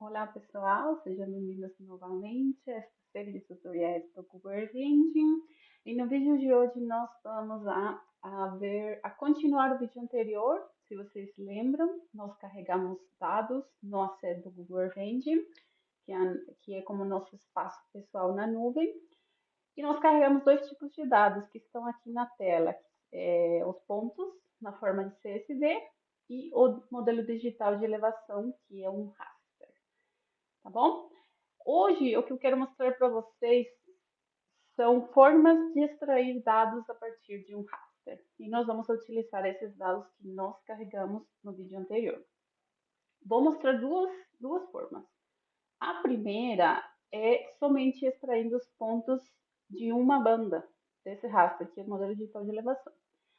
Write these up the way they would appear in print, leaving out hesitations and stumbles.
Olá pessoal, sejam bem-vindos novamente a esta série de tutoriais do Google Engine. E no vídeo de hoje nós vamos a continuar o vídeo anterior. Se vocês lembram, nós carregamos dados no acesso do Google Engine, que é como nosso espaço pessoal na nuvem. E nós carregamos dois tipos de dados que estão aqui na tela, os pontos na forma de CSV e o modelo digital de elevação, que é um raster, tá bom? Hoje, o que eu quero mostrar para vocês são formas de extrair dados a partir de um raster. E nós vamos utilizar esses dados que nós carregamos no vídeo anterior. Vou mostrar duas formas. A primeira é somente extraindo os pontos de uma banda desse raster, que é o modelo digital de elevação.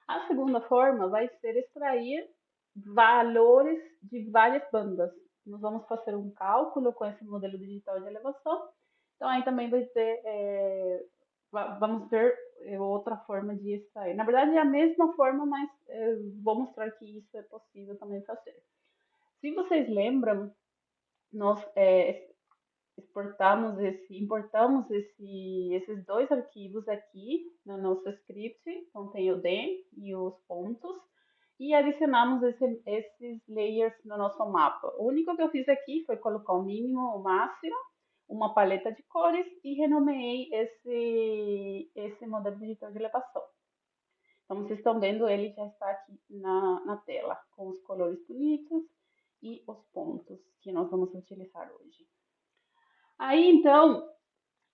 A segunda forma vai ser extrair valores de várias bandas. Nós vamos fazer um cálculo com esse modelo digital de elevação. Então, aí também vai ter, vamos ver outra forma de extrair. Na verdade, é a mesma forma, mas vou mostrar que isso é possível também fazer. Se vocês lembram, nós importamos esses dois arquivos aqui no nosso script, então tem o DEM e os pontos, e adicionamos esses layers no nosso mapa. O único que eu fiz aqui foi colocar o mínimo, o máximo, uma paleta de cores e renomeei esse modelo digital de elevação. Então, vocês estão vendo, ele já está aqui na tela, com os colores bonitos e os pontos que nós vamos utilizar hoje. Aí, então,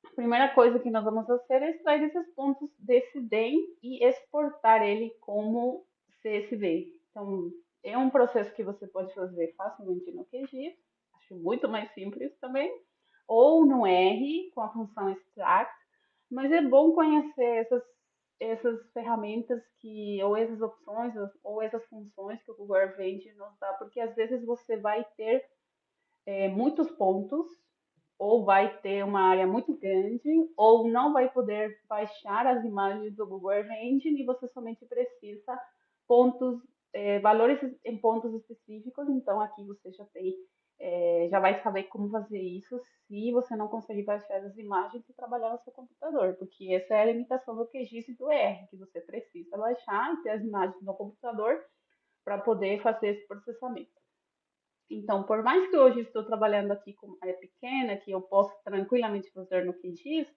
a primeira coisa que nós vamos fazer é extrair esses pontos desse DEM e exportar ele como CSV. Então, é um processo que você pode fazer facilmente no QGIS, acho muito mais simples também, ou no R, com a função extract, mas é bom conhecer essas ferramentas ou essas opções, ou essas funções que o Google Advanced nos dá, porque às vezes você vai ter muitos pontos, ou vai ter uma área muito grande, ou não vai poder baixar as imagens do Google Engine e você somente precisa pontos, valores em pontos específicos. Então aqui você já tem, já vai saber como fazer isso se você não conseguir baixar as imagens e trabalhar no seu computador, porque essa é a limitação do QGIS e do R, que você precisa baixar e ter as imagens no computador para poder fazer esse processamento. Então, por mais que hoje estou trabalhando aqui com uma área pequena, que eu posso tranquilamente fazer no QGIS,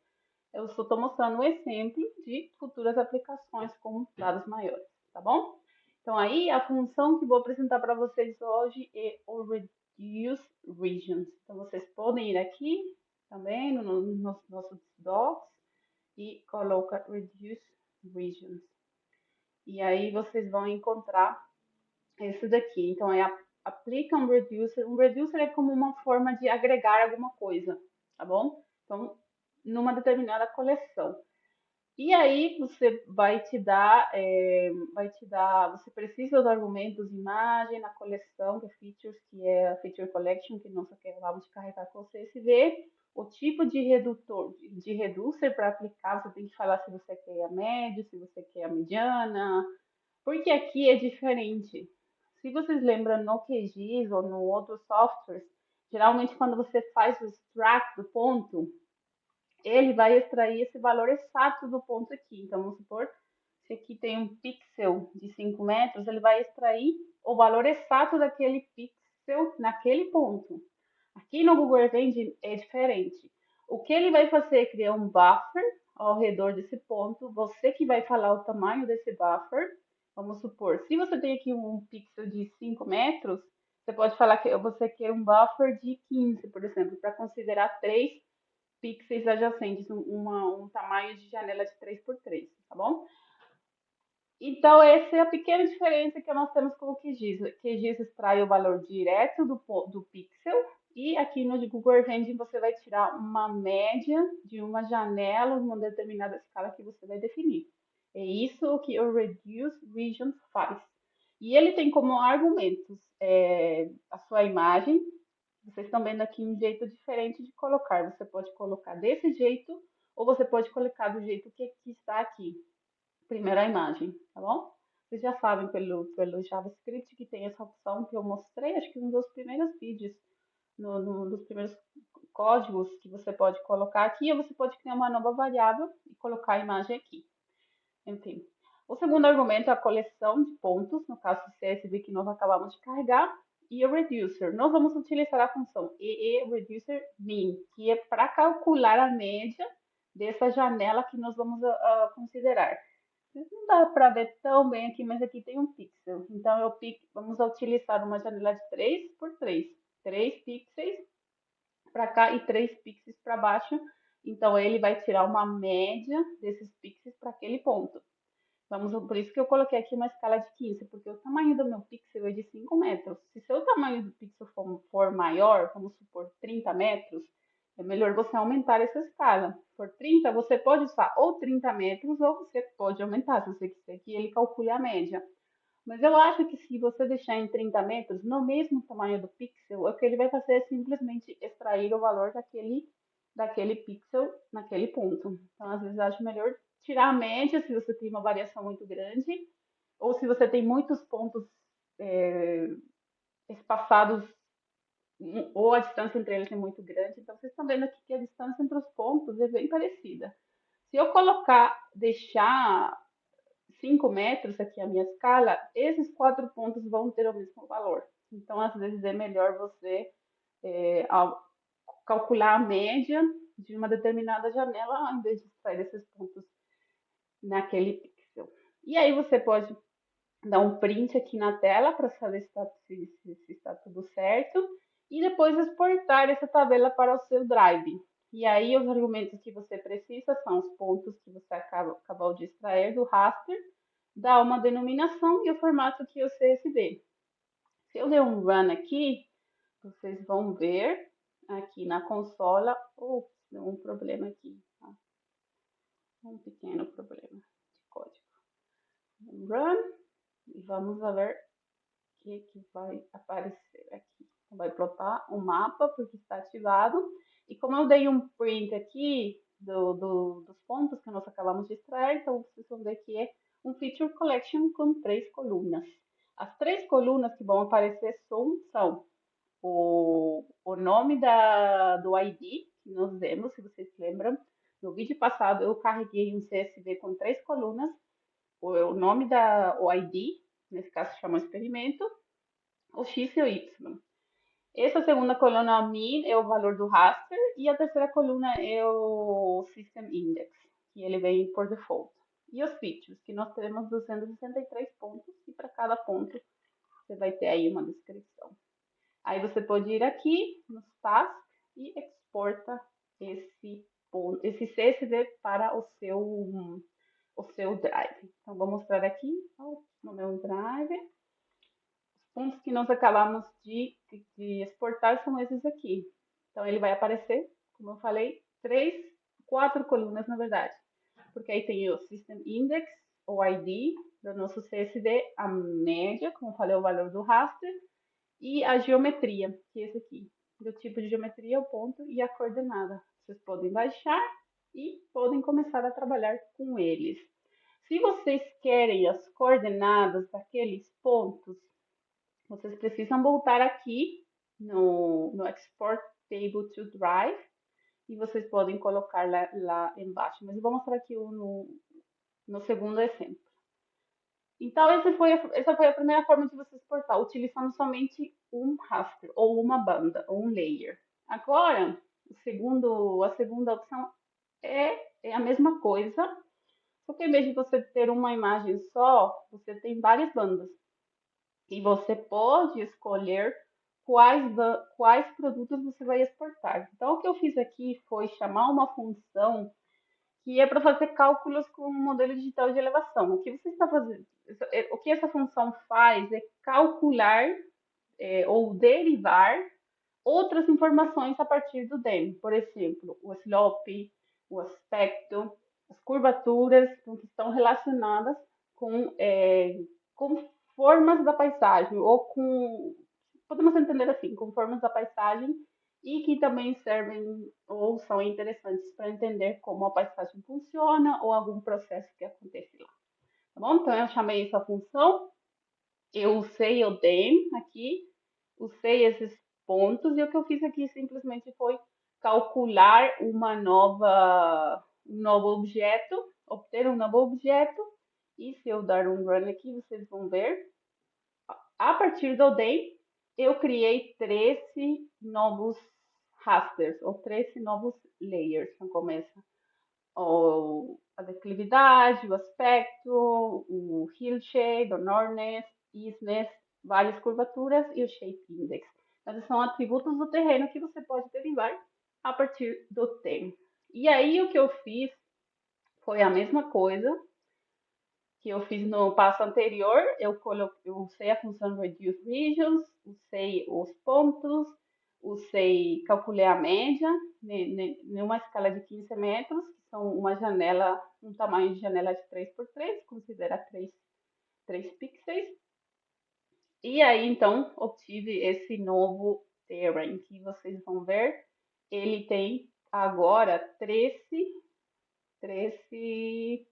eu só estou mostrando um exemplo de futuras aplicações com dados maiores, tá bom? Então, aí a função que vou apresentar para vocês hoje é o Reduce Regions. Então, vocês podem ir aqui também nos nossos docs e coloca Reduce Regions. E aí vocês vão encontrar esse daqui. Então, aplica um reducer. Um reducer é como uma forma de agregar alguma coisa, tá bom? Então, numa determinada coleção. E aí você você precisa dos argumentos imagem na coleção de features, que é a feature collection, que nós acabamos de carregar com o CSV, o tipo de redutor, de reducer para aplicar, você tem que falar se você quer a média, se você quer a mediana, porque aqui é diferente. Se vocês lembram no QGIS ou no outros softwares, geralmente quando você faz o extract do ponto, ele vai extrair esse valor exato do ponto aqui. Então, vamos supor, se aqui tem um pixel de 5 metros, ele vai extrair o valor exato daquele pixel naquele ponto. Aqui no Google Earth Engine é diferente. O que ele vai fazer é criar um buffer ao redor desse ponto. Você que vai falar o tamanho desse buffer. Vamos supor, se você tem aqui um pixel de 5 metros, você pode falar que você quer um buffer de 15, por exemplo, para considerar 3 pixels adjacentes, um tamanho de janela de 3 por 3, tá bom? Então, essa é a pequena diferença que nós temos com o QGIS. O QGIS extrai o valor direto do pixel e aqui no Google Earth Engine você vai tirar uma média de uma janela, uma determinada escala que você vai definir. É isso que o Reduce Region faz. E ele tem como argumentos a sua imagem. Vocês estão vendo aqui um jeito diferente de colocar. Você pode colocar desse jeito ou você pode colocar do jeito que está aqui. Primeiro a imagem, tá bom? Vocês já sabem pelo JavaScript que tem essa opção que eu mostrei, acho que um dos primeiros vídeos nos primeiros códigos que você pode colocar aqui, ou você pode criar uma nova variável e colocar a imagem aqui. Enfim. O segundo argumento é a coleção de pontos, no caso do CSV que nós acabamos de carregar, e o reducer. Nós vamos utilizar a função reducer min, que é para calcular a média dessa janela que nós vamos considerar. Não dá para ver tão bem aqui, mas aqui tem um pixel. Então, vamos utilizar uma janela de 3 por 3. 3 pixels para cá e 3 pixels para baixo. Então, ele vai tirar uma média desses pixels para aquele ponto. Por isso que eu coloquei aqui uma escala de 15, porque o tamanho do meu pixel é de 5 metros. Se seu tamanho do pixel for maior, vamos supor 30 metros, é melhor você aumentar essa escala. Se for 30, você pode usar ou 30 metros, ou você pode aumentar, se você quiser que ele calcule a média. Mas eu acho que se você deixar em 30 metros, no mesmo tamanho do pixel, o que ele vai fazer é simplesmente extrair o valor daquele pixel naquele ponto. Então, às vezes, eu acho melhor tirar a média se você tem uma variação muito grande, ou se você tem muitos pontos é, espaçados, ou a distância entre eles é muito grande. Então, vocês estão vendo aqui que a distância entre os pontos é bem parecida. Se eu deixar 5 metros aqui a minha escala, esses 4 pontos vão ter o mesmo valor. Então, às vezes, é melhor você calcular a média de uma determinada janela, ao invés de extrair esses pontos naquele pixel. E aí você pode dar um print aqui na tela para saber se está tudo certo e depois exportar essa tabela para o seu Drive. E aí os argumentos que você precisa são os pontos que você acabou de extrair do raster, dá uma denominação e o formato que é o CSV. Se eu der um run aqui, vocês vão ver aqui na consola, deu um problema aqui, tá? Um pequeno problema de código. Run e vamos ver o que vai aparecer aqui. Vai plotar o mapa porque está ativado. E como eu dei um print aqui dos pontos que nós acabamos de extrair, então vocês vão ver que é um feature collection com 3 colunas. As 3 colunas que vão aparecer são o nome do ID que nós vemos, se vocês lembram. No vídeo passado eu carreguei um CSV com 3 colunas, o nome o ID, nesse caso chama experimento, o X e o Y. Essa segunda coluna min é o valor do raster e a terceira coluna é o System Index, que ele vem por default. E os features, que nós temos 263 pontos e para cada ponto você vai ter aí uma descrição. Aí você pode ir aqui nos tasks e exporta esse CSV para o seu Drive. Então, vou mostrar aqui no meu Drive. Os pontos que nós acabamos de exportar são esses aqui. Então, ele vai aparecer, como eu falei, 4 colunas, na verdade. Porque aí tem o System Index, o ID do nosso CSV, a média, como eu falei, o valor do raster, e a geometria, que é esse aqui. Do tipo de geometria, o ponto e a coordenada. Vocês podem baixar e podem começar a trabalhar com eles. Se vocês querem as coordenadas daqueles pontos, vocês precisam voltar aqui no Export Table to Drive e vocês podem colocar lá embaixo. Mas eu vou mostrar aqui no segundo exemplo. Então, essa foi a primeira forma de você exportar, utilizando somente um raster, ou uma banda, ou um layer. Agora, a segunda opção é a mesma coisa, só que em vez de você ter uma imagem só, você tem várias bandas. E você pode escolher quais produtos você vai exportar. Então, o que eu fiz aqui foi chamar uma função que é para fazer cálculos com um modelo digital de elevação. O que você está fazendo? O que essa função faz é calcular ou derivar outras informações a partir do DEM. Por exemplo, o slope, o aspecto, as curvaturas que estão relacionadas com formas da paisagem, ou podemos entender assim, com formas da paisagem, e que também servem ou são interessantes para entender como a paisagem funciona ou algum processo que acontece lá. Tá bom? Então, eu chamei essa função, eu usei o DEM aqui, usei esses pontos, e o que eu fiz aqui simplesmente foi calcular um novo objeto, obter um novo objeto, e se eu dar um run aqui, vocês vão ver, a partir do DEM, eu criei 13 novos rasters, ou 13 novos layers. Então começa a declividade, o aspecto, o hillshade, o northness, eastness, várias curvaturas e o shape index. Esses são atributos do terreno que você pode derivar a partir do tema. E aí o que eu fiz foi a mesma coisa que eu fiz no passo anterior. Eu usei a função reduce regions, usei os pontos, calculei a média numa escala de 15 metros, que são uma janela, um tamanho de janela de 3 por 3, considera 3 pixels. E aí, então, obtive esse novo terrain, que vocês vão ver. Ele tem agora 13, 13,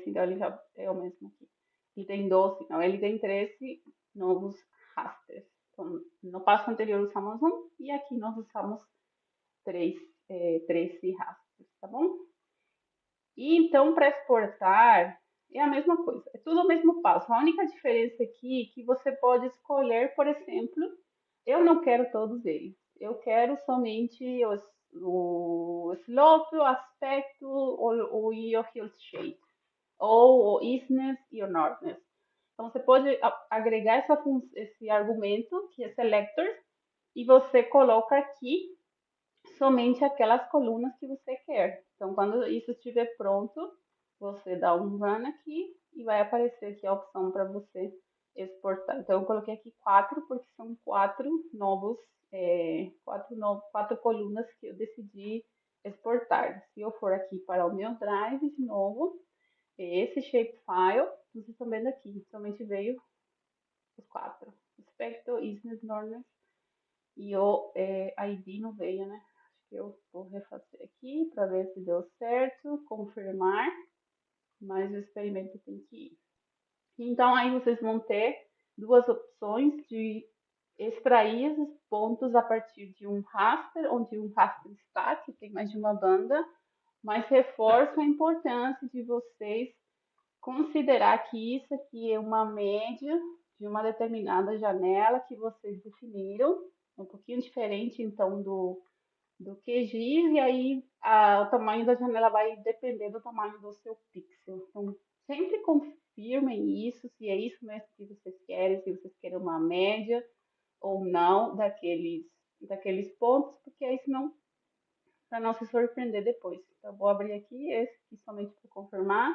então ele já é o mesmo aqui. Ele tem 12, não, ele tem 13 novos rasters. Então, no passo anterior usamos um e aqui nós usamos 3, 13 rasters, tá bom? E então, para exportar, é a mesma coisa, é tudo o mesmo passo. A única diferença aqui é que você pode escolher, por exemplo, eu não quero todos eles. Eu quero somente o slope, o aspecto e o hill shape, ou o eastness e o northness. Então, você pode agregar esse argumento, que é selector, e você coloca aqui somente aquelas colunas que você quer. Então, quando isso estiver pronto, você dá um run aqui e vai aparecer aqui a opção para você exportar. Então, eu coloquei aqui 4 porque são 4 colunas que eu decidi exportar. Se eu for aqui para o meu drive de novo, esse shapefile, vocês estão vendo aqui, somente veio os 4. Spectral, Eastness, Northern e o ID não veio, né? Acho que eu vou refazer aqui para ver se deu certo, confirmar, mas o experimento tem que ir. Então, aí vocês vão ter duas opções de extrair esses pontos a partir de um raster, onde um raster está, que tem mais de uma banda, mas reforço a importância de vocês considerar que isso aqui é uma média de uma determinada janela que vocês definiram, um pouquinho diferente então do QGIS, e aí o tamanho da janela vai depender do tamanho do seu pixel. Então, sempre confirmem isso, se é isso mesmo que vocês querem, se vocês querem uma média ou não daqueles pontos, porque aí senão, para não se surpreender depois. Então, vou abrir aqui esse aqui somente para confirmar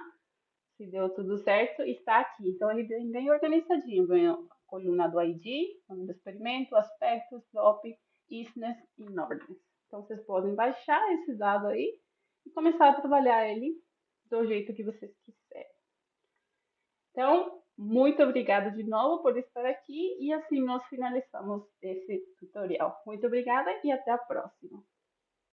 se deu tudo certo, está aqui. Então, ele vem bem organizadinho. Vem a coluna do ID, nome do experimento, aspecto, slope, eastness e northerness. Então, vocês podem baixar esse dado aí e começar a trabalhar ele do jeito que vocês quiserem. Então, muito obrigada de novo por estar aqui e assim nós finalizamos esse tutorial. Muito obrigada e até a próxima.